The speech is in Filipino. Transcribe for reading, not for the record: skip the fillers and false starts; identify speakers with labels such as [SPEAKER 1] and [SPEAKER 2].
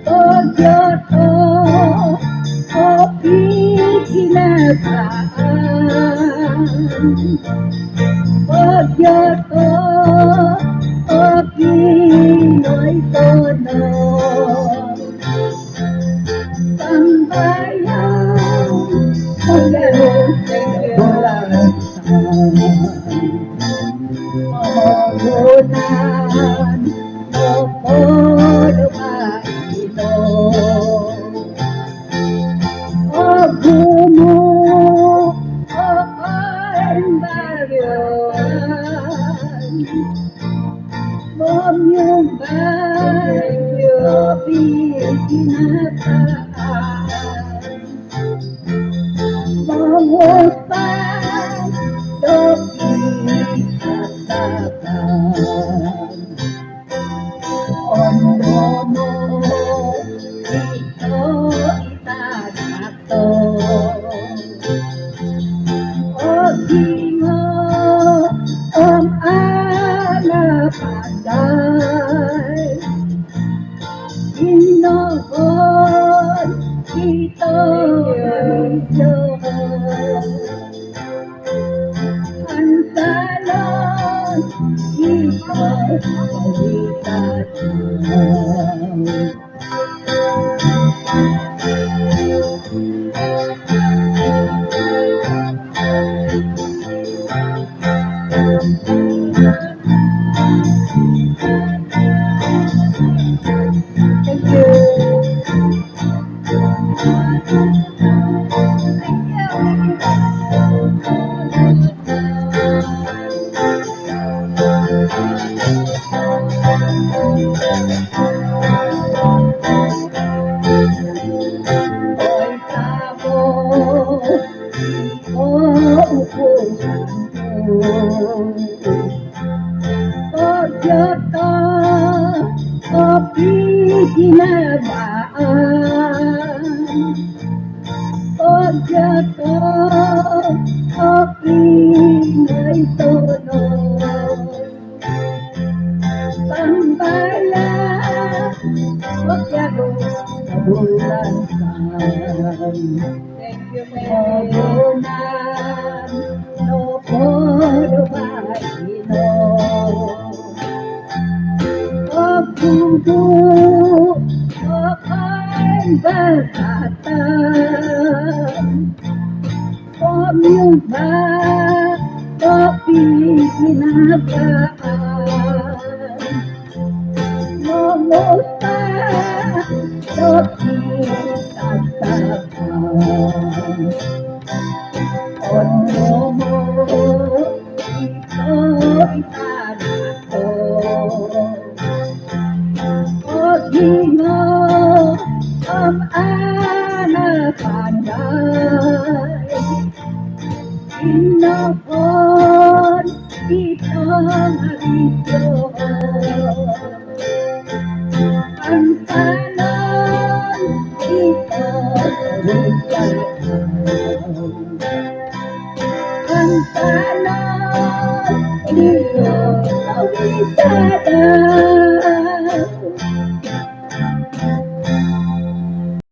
[SPEAKER 1] Pagyato o ikinagaan, pagyato o Pinoy tono, tambayan magkaroon sa kailangan, mamunan o pulumaino, o gumo o baryoan, yung bagyo pinataan, manguspan doki at takan, ono mo ito itanato, o gingo alapaday, inoon ito medyo, ang salon ito palitatan. Thank you. Hoy tabo, uupusan ko. Pagyato o piginagaan, pagyato o Pinoy tono, tambayan magkaroon sa bulansan. Thank you, mabunan no pulumaino, o gugo o baratan, o yung o piginagaan, mumusta doki at takan, ono mo ito itanato, o gingo alapaday, inoon ito medyo, ang salon ito palitatan.